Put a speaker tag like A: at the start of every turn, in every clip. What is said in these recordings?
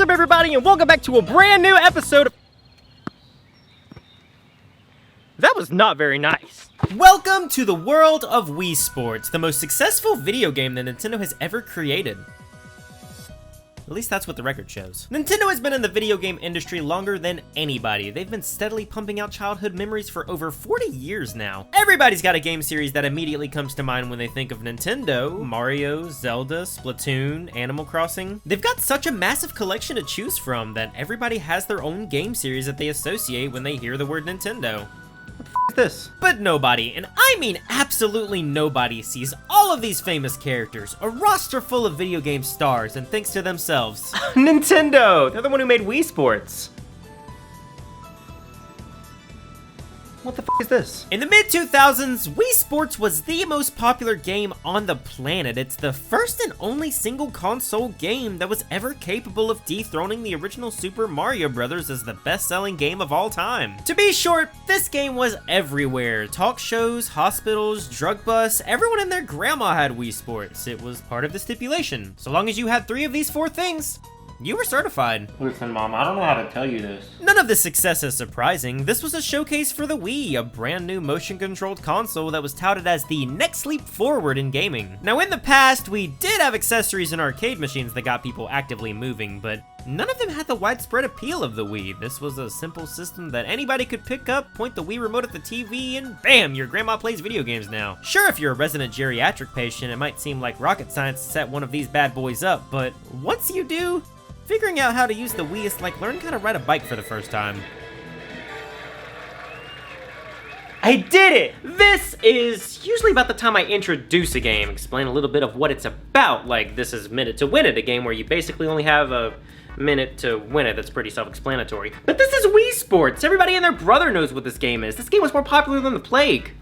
A: up, everybody, and welcome back to a brand new episode of... That was not very nice.
B: Welcome to the world of Wii Sports, the most successful video game that Nintendo has ever created. At least that's what the record shows. Nintendo has been in the video game industry longer than anybody. They've been steadily pumping out childhood memories for over 40 years now. Everybody's got a game series that immediately comes to mind when they think of Nintendo. Mario, Zelda, Splatoon, Animal Crossing. They've got such a massive collection to choose from that everybody has their own game series that they associate when they hear the word Nintendo.
A: This.
B: But nobody, and I mean absolutely nobody, sees all of these famous characters, a roster full of video game stars, and thinks to themselves,
A: Nintendo! They're the one who made Wii Sports. What the f is this?
B: In the mid-2000s, Wii Sports was the most popular game on the planet. It's the first and only single console game that was ever capable of dethroning the original Super Mario Bros. As the best-selling game of all time. To be short, this game was everywhere. Talk shows, hospitals, drug busts, everyone and their grandma had Wii Sports. It was part of the stipulation. So long as you had 3 of these 4 things, you were certified.
A: Listen, Mom, I don't know how to tell you this.
B: None of this success is surprising. This was a showcase for the Wii, a brand new motion-controlled console that was touted as the next leap forward in gaming. Now, in the past, we did have accessories and arcade machines that got people actively moving, but none of them had the widespread appeal of the Wii. This was a simple system that anybody could pick up, point the Wii remote at the TV, and bam, your grandma plays video games now. Sure, if you're a resident geriatric patient, it might seem like rocket science to set one of these bad boys up, but once you do, figuring out how to use the Wii is like learning how to ride a bike for the first time.
A: I did it! This is usually about the time I introduce a game, explain a little bit of what it's about, like this is Minute to Win It, a game where you basically only have a minute to win it. That's pretty self-explanatory. But this is Wii Sports! Everybody and their brother knows what this game is. This game was more popular than the plague.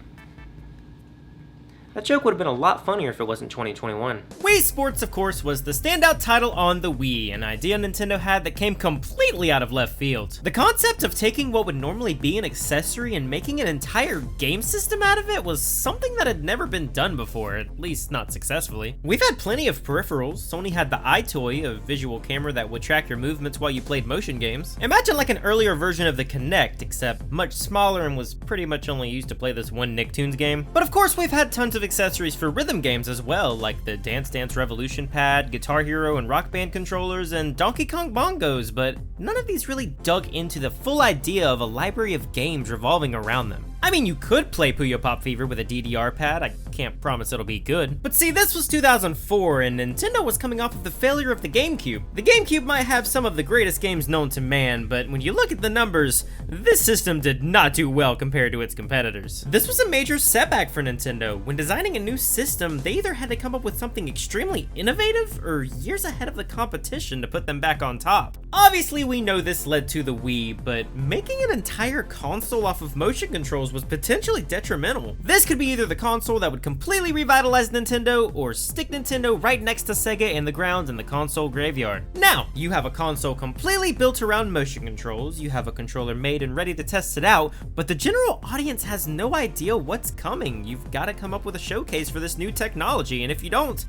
A: That joke would have been a lot funnier if it wasn't 2021.
B: Wii Sports, of course, was the standout title on the Wii, an idea Nintendo had that came completely out of left field. The concept of taking what would normally be an accessory and making an entire game system out of it was something that had never been done before, at least not successfully. We've had plenty of peripherals. Sony had the iToy, a visual camera that would track your movements while you played motion games. Imagine like an earlier version of the Kinect, except much smaller and was pretty much only used to play this one Nicktoons game. But of course, we've had tons of accessories for rhythm games as well, like the Dance Dance Revolution pad, Guitar Hero and Rock Band controllers, and Donkey Kong bongos, but none of these really dug into the full idea of a library of games revolving around them. I mean, you could play Puyo Pop Fever with a DDR pad, I can't promise it'll be good. But see, this was 2004, and Nintendo was coming off of the failure of the GameCube. The GameCube might have some of the greatest games known to man, but when you look at the numbers, this system did not do well compared to its competitors. This was a major setback for Nintendo. When designing a new system, they either had to come up with something extremely innovative, or years ahead of the competition to put them back on top. Obviously, we know this led to the Wii, but making an entire console off of motion controls was potentially detrimental. This could be either the console that would completely revitalize Nintendo, or stick Nintendo right next to Sega in the ground in the console graveyard. Now, you have a console completely built around motion controls, you have a controller made and ready to test it out, but the general audience has no idea what's coming. You've got to come up with a showcase for this new technology, and if you don't,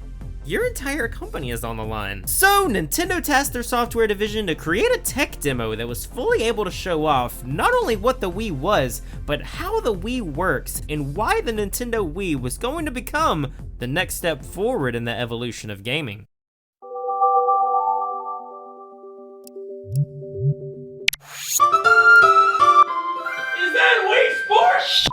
B: your entire company is on the line. So Nintendo tasked their software division to create a tech demo that was fully able to show off not only what the Wii was, but how the Wii works and why the Nintendo Wii was going to become the next step forward in the evolution of gaming.
A: Is that Wii Sports?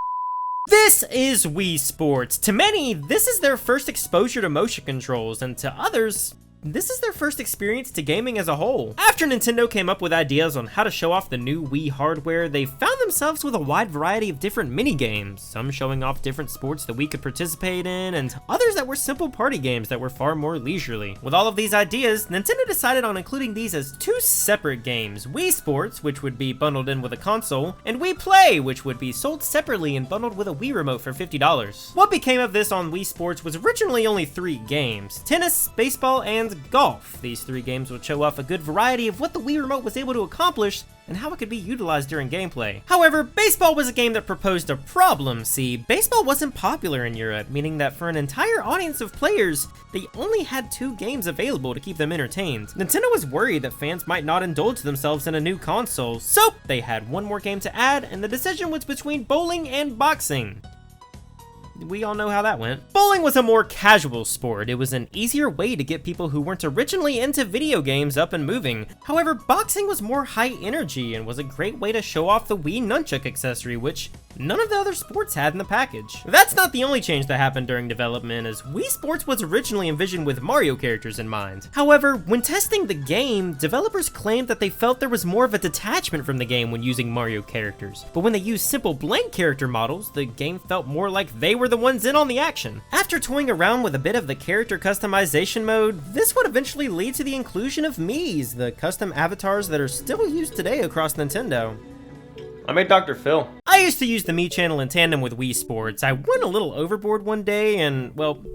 B: This is Wii Sports. To many, this is their first exposure to motion controls, and to others, this is their first experience to gaming as a whole. After Nintendo came up with ideas on how to show off the new Wii hardware, they found themselves with a wide variety of different mini-games, some showing off different sports that we could participate in, and others that were simple party games that were far more leisurely. With all of these ideas, Nintendo decided on including these as 2 separate games, Wii Sports, which would be bundled in with a console, and Wii Play, which would be sold separately and bundled with a Wii remote for $50. What became of this on Wii Sports was originally only 3 games, tennis, baseball, and golf. These 3 games would show off a good variety of what the Wii remote was able to accomplish, and how it could be utilized during gameplay. However, baseball was a game that proposed a problem. See, baseball wasn't popular in Europe, meaning that for an entire audience of players, they only had 2 games available to keep them entertained. Nintendo was worried that fans might not indulge themselves in a new console, so they had 1 more game to add, and the decision was between bowling and boxing. We all know how that went. Bowling was a more casual sport. It was an easier way to get people who weren't originally into video games up and moving. However, boxing was more high energy and was a great way to show off the Wii nunchuck accessory, which none of the other sports had in the package. That's not the only change that happened during development, as Wii Sports was originally envisioned with Mario characters in mind. However, when testing the game, developers claimed that they felt there was more of a detachment from the game when using Mario characters. But when they used simple blank character models, the game felt more like they were the ones in on the action. After toying around with a bit of the character customization mode, this would eventually lead to the inclusion of Miis, the custom avatars that are still used today across Nintendo.
A: I made Dr. Phil.
B: I used to use the Mii channel in tandem with Wii Sports. I went a little overboard one day and, well,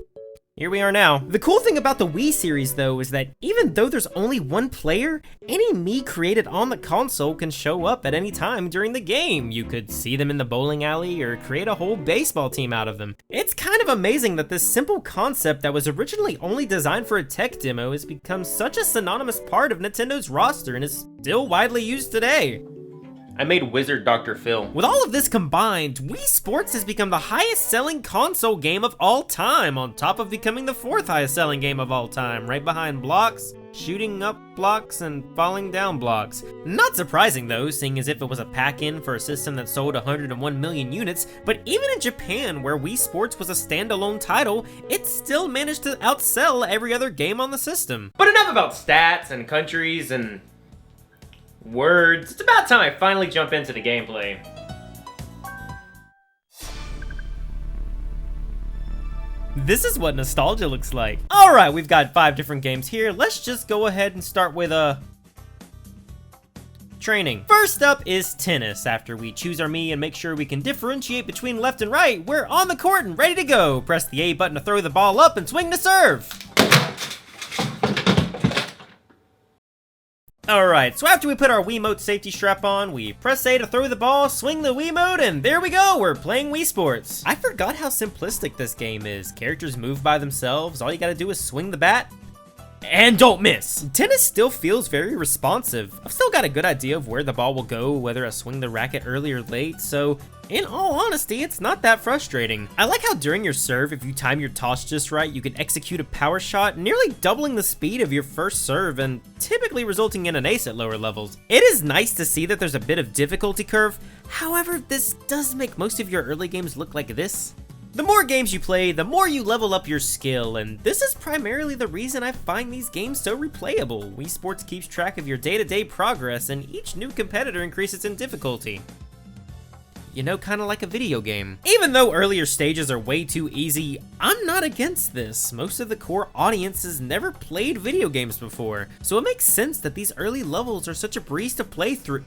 B: here we are now. The cool thing about the Wii series though is that even though there's only 1 player, any Mii created on the console can show up at any time during the game. You could see them in the bowling alley or create a whole baseball team out of them. It's kind of amazing that this simple concept that was originally only designed for a tech demo has become such a synonymous part of Nintendo's roster and is still widely used today.
A: I made Wizard Dr. Phil.
B: With all of this combined, Wii Sports has become the highest selling console game of all time, on top of becoming the 4th highest selling game of all time, right behind blocks, shooting up blocks, and falling down blocks. Not surprising though, seeing as if it was a pack-in for a system that sold 101 million units, but even in Japan, where Wii Sports was a standalone title, it still managed to outsell every other game on the system.
A: But enough about stats and countries and words. It's about time I finally jump into the gameplay.
B: This is what nostalgia looks like. Alright, we've got 5 different games here. Let's just go ahead and start with training. First up is tennis. After we choose our Mii and make sure we can differentiate between left and right, we're on the court and ready to go. Press the A button to throw the ball up and swing to serve. Alright, so after we put our Wiimote safety strap on, we press A to throw the ball, swing the Wiimote, and there we go, we're playing Wii Sports. I forgot how simplistic this game is. Characters move by themselves, all you gotta do is swing the bat, and don't miss. Tennis still feels very responsive. I've still got a good idea of where the ball will go, whether I swing the racket early or late, so in all honesty, it's not that frustrating. I like how during your serve, if you time your toss just right, you can execute a power shot, nearly doubling the speed of your first serve and typically resulting in an ace at lower levels. It is nice to see that there's a bit of difficulty curve. However, this does make most of your early games look like this. The more games you play, the more you level up your skill, and this is primarily the reason I find these games so replayable. Wii Sports keeps track of your day-to-day progress, and each new competitor increases in difficulty. You know, kind of like a video game. Even though earlier stages are way too easy, I'm not against this. Most of the core audience has never played video games before, so it makes sense that these early levels are such a breeze to play through.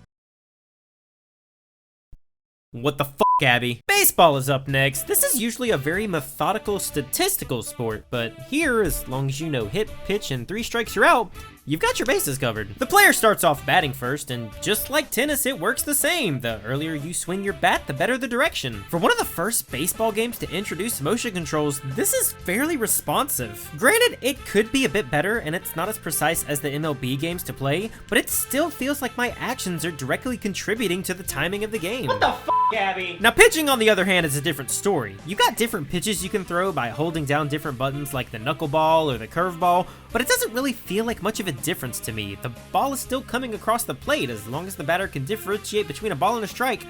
B: What the f***, Abby? Baseball is up next. This is usually a very methodical, statistical sport, but here, as long as you know hit, pitch, and 3 strikes you're out, you've got your bases covered. The player starts off batting first, and just like tennis, it works the same. The earlier you swing your bat, the better the direction. For one of the first baseball games to introduce motion controls, this is fairly responsive. Granted, it could be a bit better, and it's not as precise as the MLB games to play, but it still feels like my actions are directly contributing to the timing of the game.
A: What the f***, Abby?
B: Now, pitching, on the other hand, is a different story. You got different pitches you can throw by holding down different buttons like the knuckleball or the curveball, but it doesn't really feel like much of a difference to me. The ball is still coming across the plate. As long as the batter can differentiate between a ball and a strike,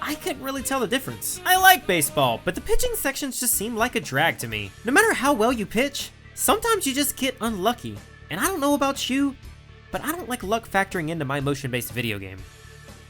B: I couldn't really tell the difference. I like baseball, but the pitching sections just seem like a drag to me. No matter how well you pitch, sometimes you just get unlucky. And I don't know about you, but I don't like luck factoring into my motion-based video game.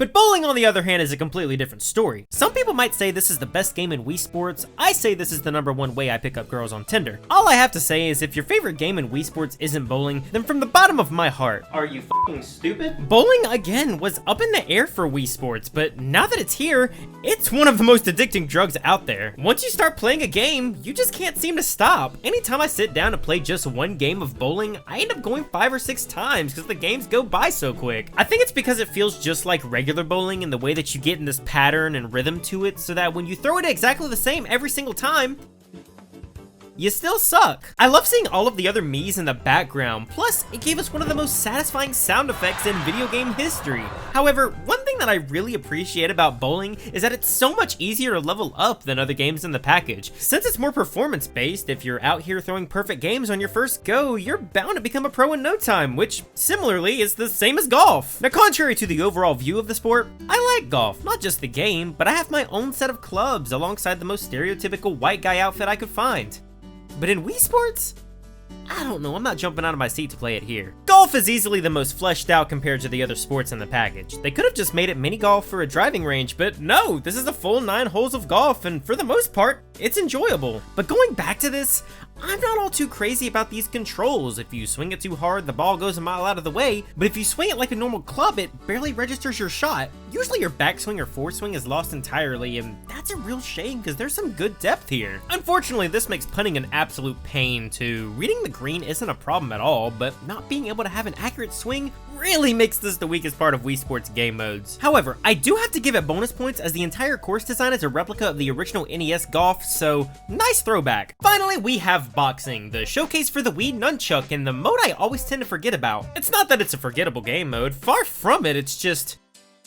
B: But bowling, on the other hand, is a completely different story. Some people might say this is the best game in Wii Sports. I say this is the #1 way I pick up girls on Tinder. All I have to say is if your favorite game in Wii Sports isn't bowling, then from the bottom of my heart,
A: Are you fucking stupid?
B: bowling, again, was up in the air for Wii Sports, but now that it's here, it's one of the most addicting drugs out there. Once you start playing a game, you just can't seem to stop. Anytime I sit down to play just one game of bowling, I end up going 5 or 6 times because the games go by so quick. I think it's because it feels just like regular bowling in the way that you get in this pattern and rhythm to it, so that when you throw it exactly the same every single time, you still suck. I love seeing all of the other Miis in the background, plus it gave us one of the most satisfying sound effects in video game history. However, one thing that I really appreciate about bowling is that it's so much easier to level up than other games in the package. Since it's more performance based, if you're out here throwing perfect games on your first go, you're bound to become a pro in no time, which similarly is the same as golf. Now, contrary to the overall view of the sport, I like golf, not just the game, but I have my own set of clubs alongside the most stereotypical white guy outfit I could find. But in Wii Sports, I don't know, I'm not jumping out of my seat to play it here. Golf is easily the most fleshed out compared to the other sports in the package. They could have just made it mini golf for a driving range, but no, this is a full 9 holes of golf, and for the most part, it's enjoyable. But going back to this, I'm not all too crazy about these controls. If you swing it too hard, the ball goes a mile out of the way, but if you swing it like a normal club, it barely registers your shot. Usually your backswing or foreswing is lost entirely, and that's a real shame because there's some good depth here. Unfortunately, this makes putting an absolute pain too. Reading the green isn't a problem at all, but not being able to have an accurate swing really makes this the weakest part of Wii Sports game modes. However, I do have to give it bonus points as the entire course design is a replica of the original NES Golf, so nice throwback. Finally, we have boxing, the showcase for the Wii Nunchuck, and the mode I always tend to forget about. It's not that it's a forgettable game mode, far from it, it's just,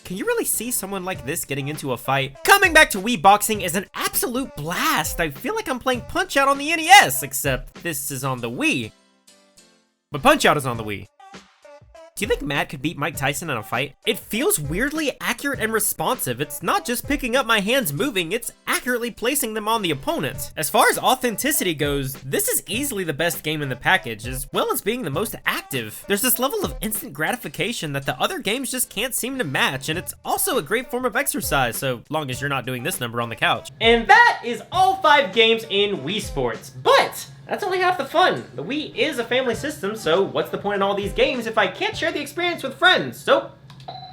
B: can you really see someone like this getting into a fight? Coming back to Wii Boxing is an absolute blast. I feel like I'm playing Punch-Out on the NES, except this is on the Wii. But Punch-Out is on the Wii. Do you think Matt could beat Mike Tyson in a fight? It feels weirdly accurate and responsive. It's not just picking up my hands moving, it's accurately placing them on the opponent. As far as authenticity goes, this is easily the best game in the package, as well as being the most active. There's this level of instant gratification that the other games just can't seem to match, and it's also a great form of exercise, so long as you're not doing this number on the couch.
A: And that is all 5 games in Wii Sports, but that's only half the fun. The Wii is a family system, so what's the point in all these games if I can't share the experience with friends? So, is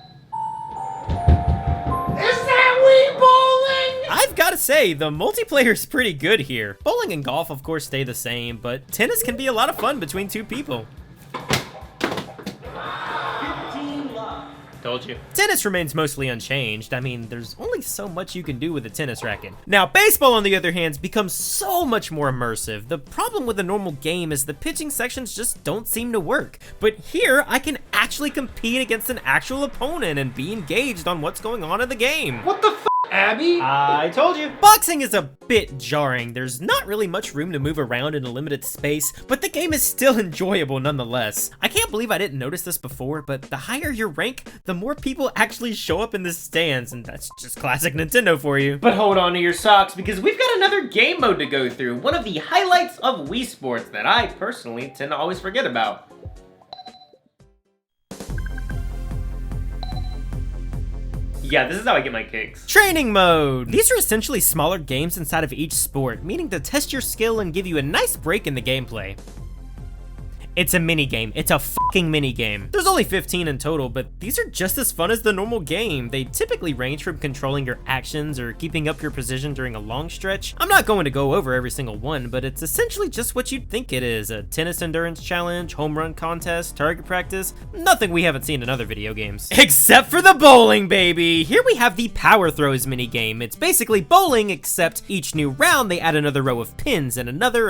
A: that Wii bowling?
B: I've gotta say, the multiplayer is pretty good here. Bowling and golf, of course, stay the same, but tennis can be a lot of fun between 2 people.
A: Told you.
B: Tennis remains mostly unchanged. I mean, there's only so much you can do with a tennis racket. Now, baseball, on the other hand, becomes so much more immersive. The problem with a normal game is the pitching sections just don't seem to work. But here, I can actually compete against an actual opponent and be engaged on what's going on in the game.
A: What the f***, Abby? I told you.
B: Boxing is a bit jarring. There's not really much room to move around in a limited space, but the game is still enjoyable nonetheless. I can't believe I didn't notice this before, but the higher your rank, the more people actually show up in the stands, and that's just classic Nintendo for you.
A: But hold on to your socks, because we've got another game mode to go through, one of the highlights of Wii Sports that I personally tend to always forget about. Yeah, this is how I get my kicks.
B: Training mode! These are essentially smaller games inside of each sport, meaning to test your skill and give you a nice break in the gameplay. It's a mini game. It's a fucking mini game. There's only 15 in total, but these are just as fun as the normal game. They typically range from controlling your actions or keeping up your precision during a long stretch. I'm not going to go over every single one, but it's essentially just what you'd think it is. A tennis endurance challenge, home run contest, target practice, nothing we haven't seen in other video games. Except for the bowling, baby! Here we have the Power Throws mini game. It's basically bowling, except each new round they add another row of pins and another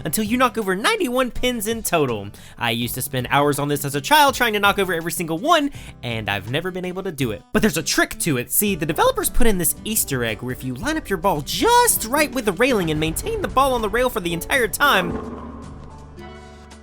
B: until you knock over 91 pins in total. I used to spend hours on this as a child trying to knock over every single one, and I've never been able to do it. But there's a trick to it. See, the developers put in this Easter egg where if you line up your ball just right with the railing and maintain the ball on the rail for the entire time,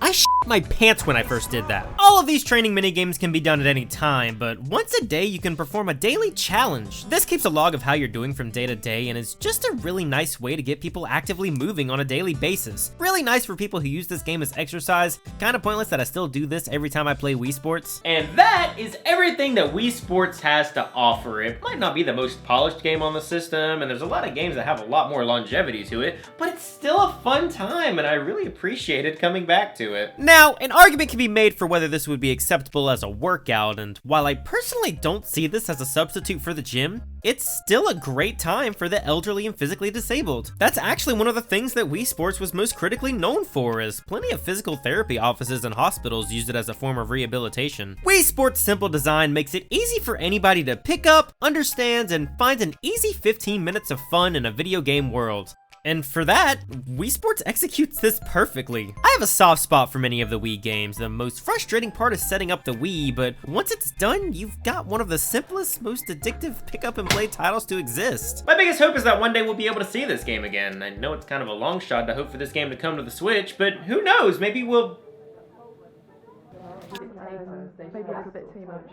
B: I shit my pants when I first did that. All of these training minigames can be done at any time, but once a day you can perform a daily challenge. This keeps a log of how you're doing from day to day and is just a really nice way to get people actively moving on a daily basis. Really nice for people who use this game as exercise. Kind of pointless that I still do this every time I play Wii Sports.
A: And that is everything that Wii Sports has to offer. It might not be the most polished game on the system, and there's a lot of games that have a lot more longevity to it, but it's still a fun time, and I really appreciated coming back to it.
B: Now, an argument can be made for whether this would be acceptable as a workout, and while I personally don't see this as a substitute for the gym, it's still a great time for the elderly and physically disabled. That's actually one of the things that Wii Sports was most critically known for, as plenty of physical therapy offices and hospitals used it as a form of rehabilitation. Wii Sports' simple design makes it easy for anybody to pick up, understand, and find an easy 15 minutes of fun in a video game world. And for that, Wii Sports executes this perfectly. I have a soft spot for many of the Wii games. The most frustrating part is setting up the Wii, but once it's done, you've got one of the simplest, most addictive pick up and play titles to exist.
A: My biggest hope is that one day we'll be able to see this game again. I know it's kind of a long shot to hope for this game to come to the Switch, but who knows, maybe we'll...
C: Maybe a little bit too much.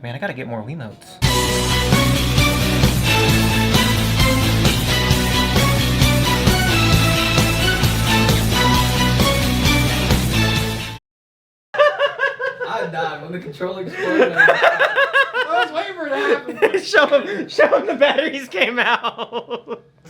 A: Man, I gotta get more Wiimotes.
D: I died when the controller exploded. I was waiting for it to happen.
A: Show him the batteries came out.